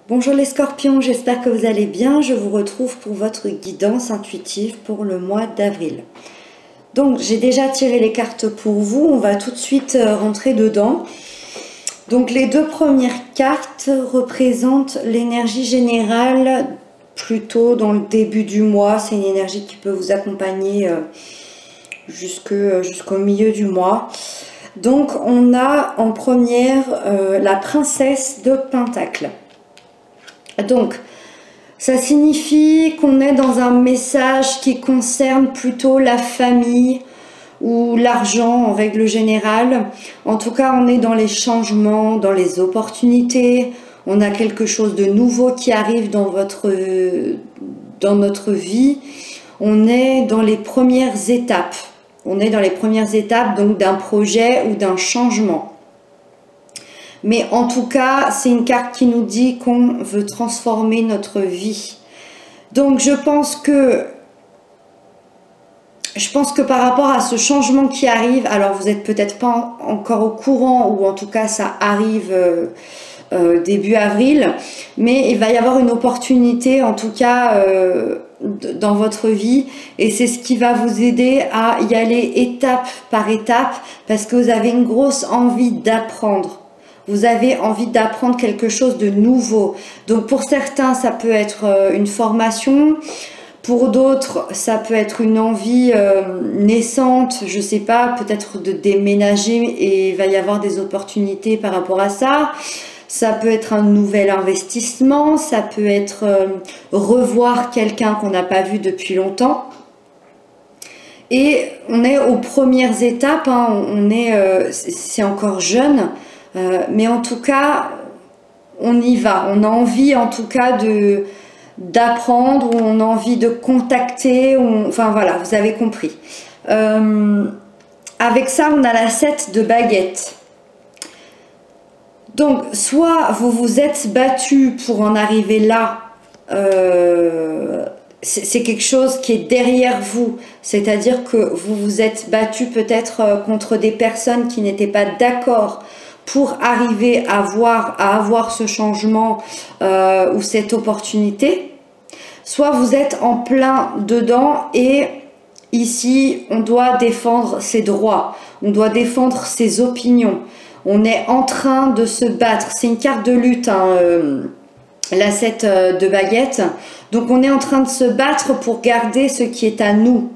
Bonjour les scorpions, j'espère que vous allez bien. Je vous retrouve pour votre guidance intuitive pour le mois d'avril. Donc j'ai déjà tiré les cartes pour vous, on va tout de suite rentrer dedans. Donc les deux premières cartes représentent l'énergie générale plutôt dans le début du mois. C'est une énergie qui peut vous accompagner jusqu'au milieu du mois. Donc on a en première la princesse de Pentacle. Donc, ça signifie qu'on est dans un message qui concerne plutôt la famille ou l'argent en règle générale. En tout cas, on est dans les changements, dans les opportunités. On a quelque chose de nouveau qui arrive dans notre vie. On est dans les premières étapes. On est dans les premières étapes donc d'un projet ou d'un changement. Mais en tout cas, c'est une carte qui nous dit qu'on veut transformer notre vie. Donc je pense que par rapport à ce changement qui arrive, alors vous n'êtes peut-être pas encore au courant, ou en tout cas ça arrive début avril, mais il va y avoir une opportunité en tout cas dans votre vie, et c'est ce qui va vous aider à y aller étape par étape, parce que vous avez une grosse envie d'apprendre. Vous avez envie d'apprendre quelque chose de nouveau. Donc pour certains, ça peut être une formation. Pour d'autres, ça peut être une envie naissante, je sais pas, peut-être de déménager et il va y avoir des opportunités par rapport à ça. Ça peut être un nouvel investissement, ça peut être revoir quelqu'un qu'on n'a pas vu depuis longtemps. Et on est aux premières étapes, hein, c'est encore jeune. Mais en tout cas, on y va. On a envie en tout cas d'apprendre, ou on a envie de contacter. Enfin voilà, vous avez compris. Avec ça, on a la 7 de baguette. Donc, soit vous vous êtes battu pour en arriver là. C'est quelque chose qui est derrière vous. C'est-à-dire que vous vous êtes battu peut-être contre des personnes qui n'étaient pas d'accord pour arriver à avoir ce changement ou cette opportunité. Soit vous êtes en plein dedans et ici on doit défendre ses droits, on doit défendre ses opinions, on est en train de se battre. C'est une carte de lutte, hein, la 7 de baguette. Donc on est en train de se battre pour garder ce qui est à nous.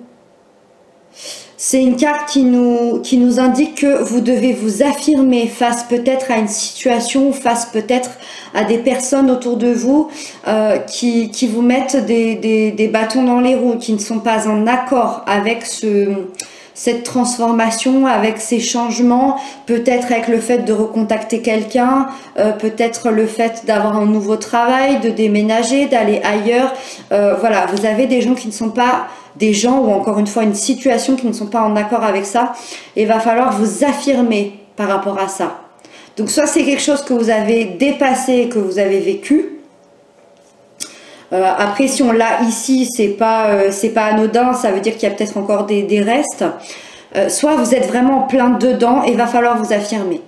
C'est une carte qui nous indique que vous devez vous affirmer face peut-être à une situation, face peut-être à des personnes autour de vous qui vous mettent des bâtons dans les roues, qui ne sont pas en accord avec cette transformation, avec ces changements, peut-être avec le fait de recontacter quelqu'un, peut-être le fait d'avoir un nouveau travail, de déménager, d'aller ailleurs. Voilà, vous avez des gens qui ne sont pas... des gens ou encore une fois une situation qui ne sont pas en accord avec ça, et il va falloir vous affirmer par rapport à ça. Donc soit c'est quelque chose que vous avez dépassé, que vous avez vécu. Après si on l'a ici, c'est pas anodin, ça veut dire qu'il y a peut-être encore des restes. Soit vous êtes vraiment plein dedans et il va falloir vous affirmer.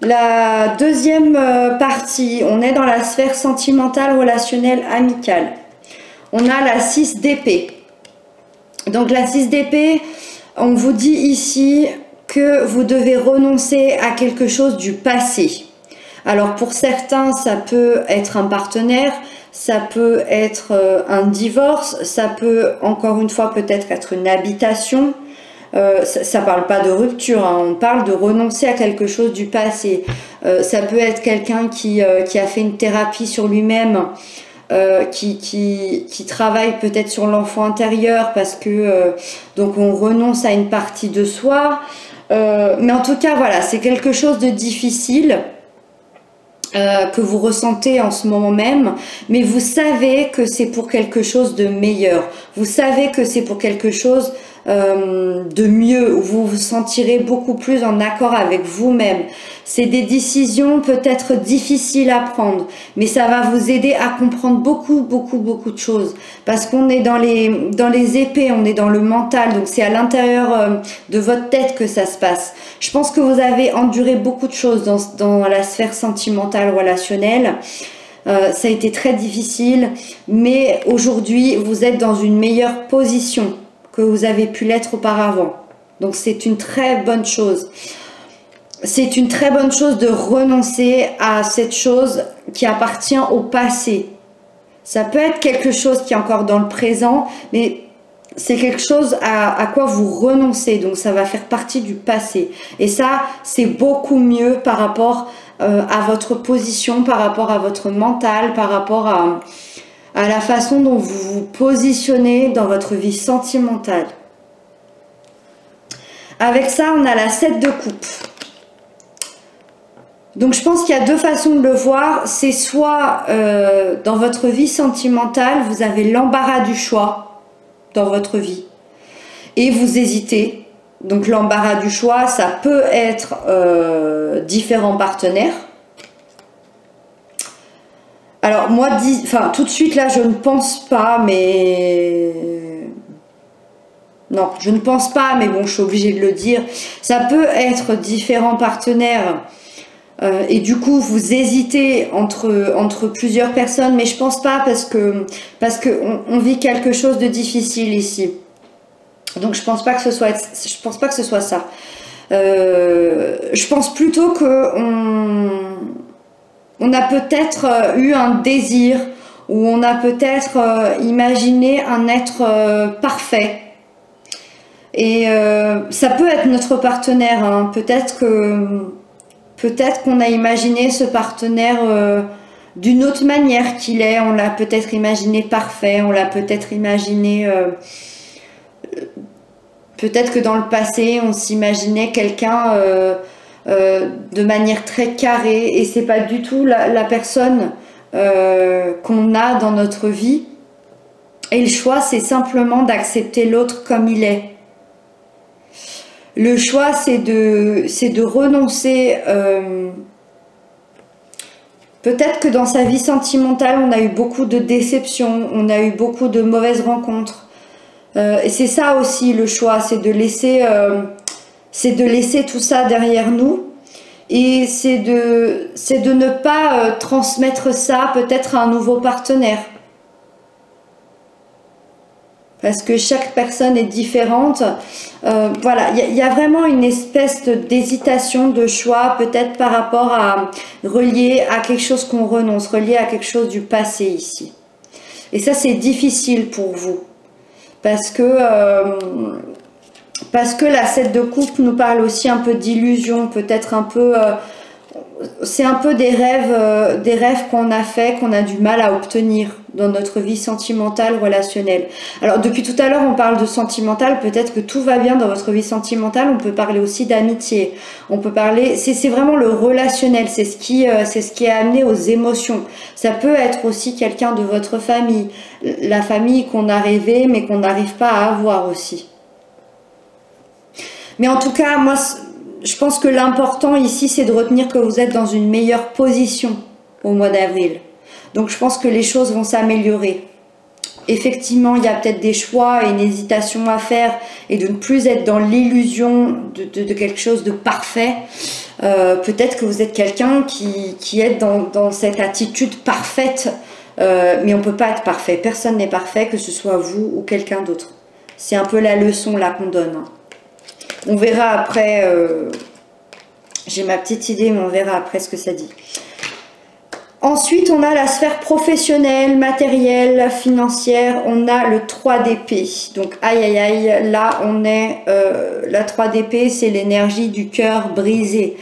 La deuxième partie, on est dans la sphère sentimentale, relationnelle, amicale. On a la 6 d'épée. Donc la 6 d'épée, on vous dit ici que vous devez renoncer à quelque chose du passé. Alors pour certains, ça peut être un partenaire, ça peut être un divorce, ça peut encore une fois peut-être être une habitation. Ça ne parle pas de rupture, hein, on parle de renoncer à quelque chose du passé. Ça peut être quelqu'un qui a fait une thérapie sur lui-même, qui travaille peut-être sur l'enfant intérieur parce que donc on renonce à une partie de soi. Mais en tout cas, voilà, c'est quelque chose de difficile que vous ressentez en ce moment même, mais vous savez que c'est pour quelque chose de meilleur. Vous savez que c'est pour quelque chose de mieux, où vous vous sentirez beaucoup plus en accord avec vous-même. C'est des décisions peut-être difficiles à prendre, mais ça va vous aider à comprendre beaucoup de choses. Parce qu'on est dans les épées, on est dans le mental, donc c'est à l'intérieur de votre tête que ça se passe. Je pense que vous avez enduré beaucoup de choses dans la sphère sentimentale, relationnelle. Ça a été très difficile, mais aujourd'hui, vous êtes dans une meilleure position que vous avez pu l'être auparavant. Donc c'est une très bonne chose. C'est une très bonne chose de renoncer à cette chose qui appartient au passé. Ça peut être quelque chose qui est encore dans le présent, mais c'est quelque chose à quoi vous renoncez. Donc ça va faire partie du passé. Et ça, c'est beaucoup mieux par rapport à votre position, par rapport à votre mental, par rapport à la façon dont vous vous positionnez dans votre vie sentimentale. Avec ça, on a la 7 de coupe. Donc je pense qu'il y a deux façons de le voir. C'est soit dans votre vie sentimentale, vous avez l'embarras du choix dans votre vie et vous hésitez. Donc l'embarras du choix, ça peut être différents partenaires. Alors moi, tout de suite là, je ne pense pas, mais... Non, je ne pense pas, mais bon, je suis obligée de le dire. Ça peut être différents partenaires et du coup, vous hésitez entre plusieurs personnes, mais je pense pas parce que on vit quelque chose de difficile ici. Donc je pense pas que ce soit ça. Je pense plutôt que on a peut-être eu un désir ou on a peut-être imaginé un être parfait. Et ça peut être notre partenaire, hein. Peut-être qu'on a imaginé ce partenaire d'une autre manière qu'il est. On l'a peut-être imaginé parfait, on l'a peut-être imaginé... peut-être que dans le passé, on s'imaginait quelqu'un de manière très carrée et c'est pas du tout la personne qu'on a dans notre vie. Et le choix, c'est simplement d'accepter l'autre comme il est. Le choix, c'est de renoncer. Peut-être que dans sa vie sentimentale, on a eu beaucoup de déceptions, on a eu beaucoup de mauvaises rencontres. Et c'est ça aussi le choix, c'est de laisser tout ça derrière nous. Et c'est de ne pas transmettre ça peut-être à un nouveau partenaire. Parce que chaque personne est différente. Voilà, il y a vraiment une espèce d'hésitation, de choix, peut-être par rapport à relier à quelque chose qu'on renonce, relié à quelque chose du passé ici. Et ça, c'est difficile pour vous. Parce que la 7 de coupe nous parle aussi un peu d'illusion, peut-être un peu... c'est un peu des rêves qu'on a fait, qu'on a du mal à obtenir dans notre vie sentimentale, relationnelle. Alors depuis tout à l'heure on parle de sentimental, peut-être que tout va bien dans votre vie sentimentale, on peut parler aussi d'amitié, on peut parler, c'est vraiment le relationnel, c'est ce qui est amené aux émotions. Ça peut être aussi quelqu'un de votre famille, la famille qu'on a rêvé mais qu'on n'arrive pas à avoir aussi. Mais en tout cas, moi... Je pense que l'important ici, c'est de retenir que vous êtes dans une meilleure position au mois d'avril. Donc je pense que les choses vont s'améliorer. Effectivement, il y a peut-être des choix et une hésitation à faire et de ne plus être dans l'illusion de quelque chose de parfait. Peut-être que vous êtes quelqu'un qui est dans cette attitude parfaite, mais on ne peut pas être parfait. Personne n'est parfait, que ce soit vous ou quelqu'un d'autre. C'est un peu la leçon là qu'on donne, hein. On verra après, j'ai ma petite idée, mais on verra après ce que ça dit. Ensuite, on a la sphère professionnelle, matérielle, financière. On a le 3 d'épée. Donc, aïe, aïe, aïe, là, on est... la 3 d'épée, c'est l'énergie du cœur brisé.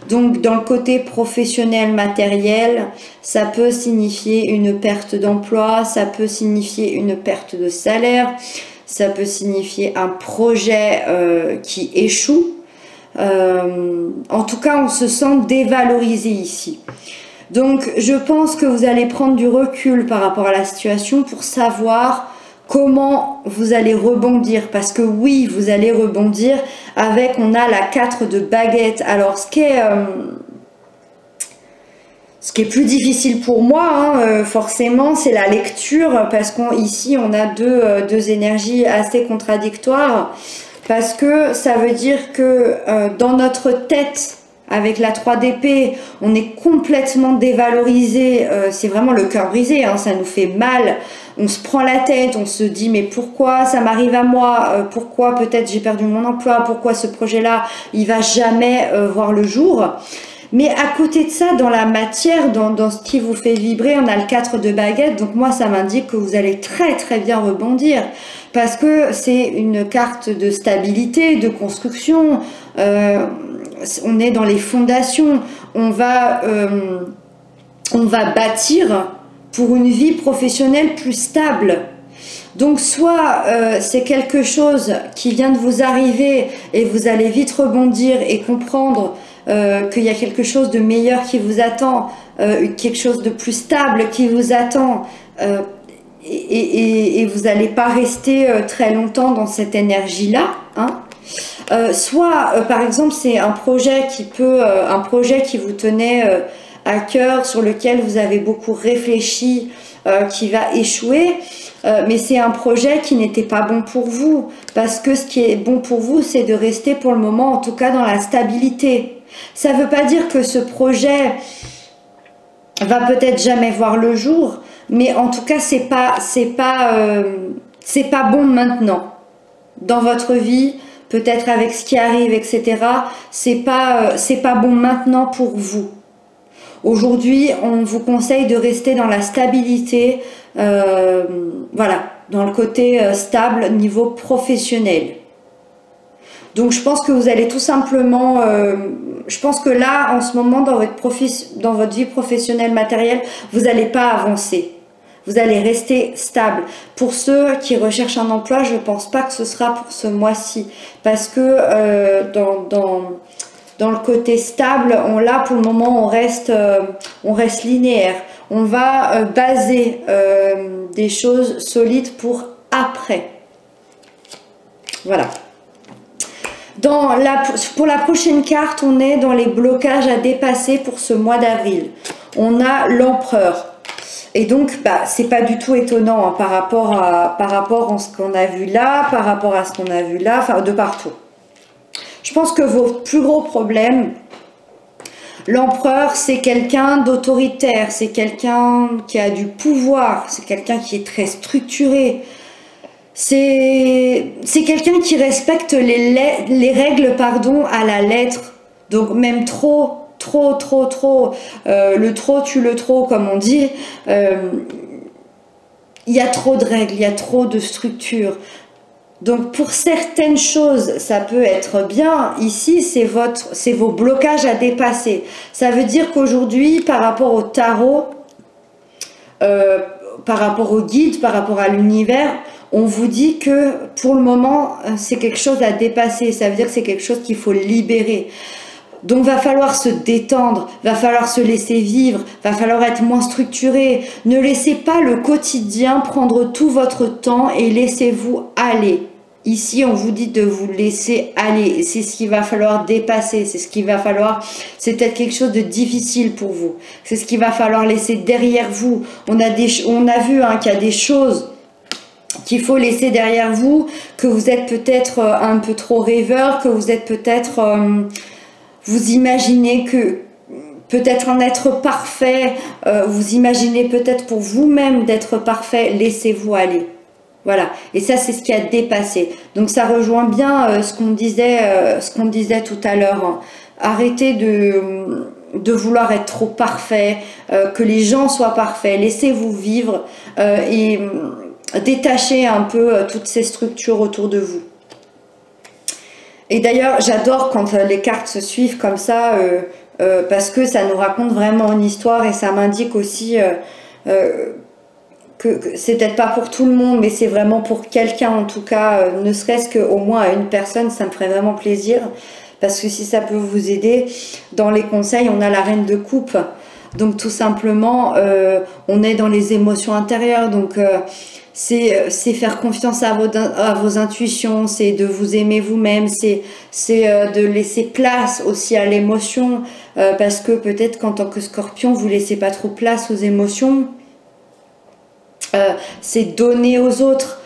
Donc, dans le côté professionnel, matériel, ça peut signifier une perte d'emploi, ça peut signifier une perte de salaire, ça peut signifier un projet qui échoue. En tout cas, on se sent dévalorisé ici. Donc, je pense que vous allez prendre du recul par rapport à la situation pour savoir comment vous allez rebondir, parce que oui, vous allez rebondir avec, on a la 4 de baguette. Alors, ce qui est plus difficile pour moi, hein, forcément, c'est la lecture, parce qu'ici, on a deux énergies assez contradictoires, parce que ça veut dire que dans notre tête, avec la 3 d'épée, on est complètement dévalorisé, c'est vraiment le cœur brisé, hein, ça nous fait mal, on se prend la tête, on se dit mais pourquoi ça m'arrive à moi, pourquoi peut-être j'ai perdu mon emploi, pourquoi ce projet-là, il va jamais voir le jour. Mais à côté de ça, dans la matière, dans ce qui vous fait vibrer, on a le 4 de baguette, donc moi ça m'indique que vous allez très très bien rebondir, parce que c'est une carte de stabilité, de construction, on est dans les fondations, on va bâtir pour une vie professionnelle plus stable. Donc soit c'est quelque chose qui vient de vous arriver et vous allez vite rebondir et comprendre qu'il y a quelque chose de meilleur qui vous attend, quelque chose de plus stable qui vous attend, et vous n'allez pas rester très longtemps dans cette énergie-là, hein. Soit par exemple c'est un projet qui vous tenait à cœur, sur lequel vous avez beaucoup réfléchi, qui va échouer, mais c'est un projet qui n'était pas bon pour vous, parce que ce qui est bon pour vous, c'est de rester pour le moment, en tout cas dans la stabilité. Ça ne veut pas dire que ce projet va peut-être jamais voir le jour, mais en tout cas c'est pas bon maintenant dans votre vie. Peut-être avec ce qui arrive, etc. C'est pas bon maintenant pour vous. Aujourd'hui, on vous conseille de rester dans la stabilité, voilà, dans le côté stable niveau professionnel. Donc je pense que vous allez tout simplement, je pense que là, en ce moment, dans votre vie professionnelle matérielle, vous n'allez pas avancer. Vous allez rester stable. Pour ceux qui recherchent un emploi, je ne pense pas que ce sera pour ce mois-ci. Parce que dans le côté stable, là pour le moment, on reste linéaire. On va baser des choses solides pour après. Voilà. Pour la prochaine carte, on est dans les blocages à dépasser pour ce mois d'avril. On a l'empereur. Et donc, c'est pas du tout étonnant, hein, par rapport à ce qu'on a vu là, par rapport à ce qu'on a vu là, enfin de partout. Je pense que vos plus gros problèmes, l'empereur, c'est quelqu'un d'autoritaire, c'est quelqu'un qui a du pouvoir, c'est quelqu'un qui est très structuré, c'est quelqu'un qui respecte les règles, pardon, à la lettre, donc même trop. Le trop tue le trop, comme on dit. Il y a trop de règles, il y a trop de structures. Donc pour certaines choses, ça peut être bien. Ici, c'est vos blocages à dépasser. Ça veut dire qu'aujourd'hui, par rapport au tarot, par rapport au guide, par rapport à l'univers, on vous dit que pour le moment, c'est quelque chose à dépasser. Ça veut dire que c'est quelque chose qu'il faut libérer. Donc va falloir se détendre, va falloir se laisser vivre, va falloir être moins structuré. Ne laissez pas le quotidien prendre tout votre temps et laissez-vous aller. Ici, on vous dit de vous laisser aller. C'est ce qu'il va falloir dépasser. C'est ce qu'il va falloir. C'est peut-être quelque chose de difficile pour vous. C'est ce qu'il va falloir laisser derrière vous. On a vu, hein, qu'il y a des choses qu'il faut laisser derrière vous, que vous êtes peut-être un peu trop rêveur, que vous êtes peut-être... vous imaginez que peut-être un être parfait, vous imaginez peut-être pour vous-même d'être parfait, laissez-vous aller. Voilà, et ça c'est ce qui a dépassé. Donc ça rejoint bien ce qu'on disait tout à l'heure, hein. Arrêtez de vouloir être trop parfait, que les gens soient parfaits, laissez-vous vivre et détachez un peu toutes ces structures autour de vous. Et d'ailleurs, j'adore quand les cartes se suivent comme ça, parce que ça nous raconte vraiment une histoire et ça m'indique aussi que c'est peut-être pas pour tout le monde, mais c'est vraiment pour quelqu'un en tout cas, ne serait-ce qu'au moins à une personne, ça me ferait vraiment plaisir. Parce que si ça peut vous aider, dans les conseils, on a la reine de coupe. Donc tout simplement, on est dans les émotions intérieures. Donc c'est faire confiance à vos intuitions, c'est de vous aimer vous-même, c'est de laisser place aussi à l'émotion, parce que peut-être qu'en tant que Scorpion, vous laissez pas trop place aux émotions. C'est donner aux autres,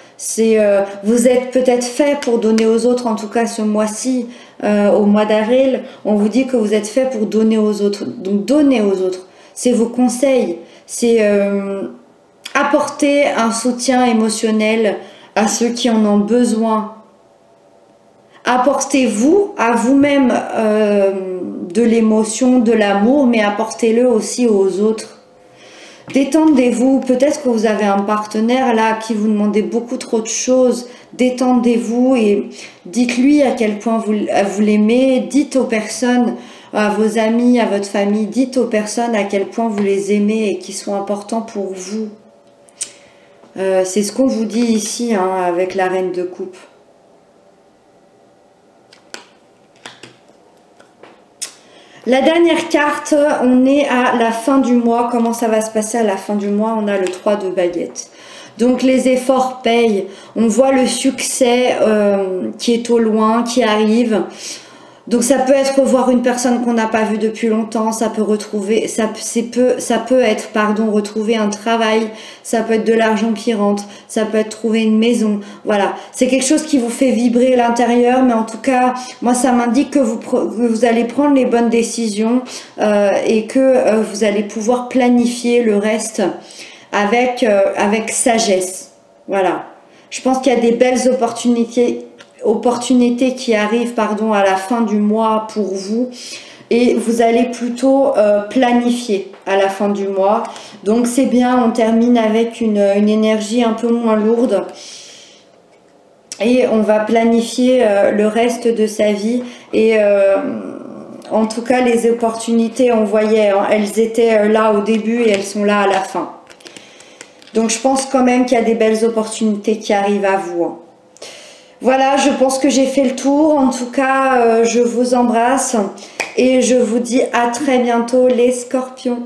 vous êtes peut-être fait pour donner aux autres, en tout cas ce mois-ci, au mois d'avril, on vous dit que vous êtes fait pour donner aux autres, donc donnez aux autres, c'est vos conseils, c'est apporter un soutien émotionnel à ceux qui en ont besoin. Apportez-vous à vous-même de l'émotion, de l'amour, mais apportez-le aussi aux autres. Détendez-vous, peut-être que vous avez un partenaire là qui vous demande beaucoup trop de choses. Détendez-vous et dites-lui à quel point vous l'aimez. Dites aux personnes, à vos amis, à votre famille, dites aux personnes à quel point vous les aimez et qui sont importants pour vous. C'est ce qu'on vous dit ici hein, avec la reine de coupe. La dernière carte, on est à la fin du mois. Comment ça va se passer à la fin du mois? On a le 3 de baguettes. Donc les efforts payent. On voit le succès qui est au loin, qui arrive. Donc ça peut être voir une personne qu'on n'a pas vue depuis longtemps, ça peut être retrouver un travail, ça peut être de l'argent qui rentre, ça peut être trouver une maison. Voilà, c'est quelque chose qui vous fait vibrer l'intérieur, mais en tout cas, moi ça m'indique que vous allez prendre les bonnes décisions et que vous allez pouvoir planifier le reste avec sagesse. Voilà, je pense qu'il y a des belles opportunités qui arrivent à la fin du mois pour vous et vous allez plutôt planifier à la fin du mois, donc c'est bien. On termine avec une énergie un peu moins lourde et on va planifier le reste de sa vie et en tout cas les opportunités on voyait hein, elles étaient là au début et elles sont là à la fin, donc je pense quand même qu'il y a des belles opportunités qui arrivent à vous hein. Voilà, je pense que j'ai fait le tour. En tout cas, je vous embrasse et je vous dis à très bientôt les scorpions.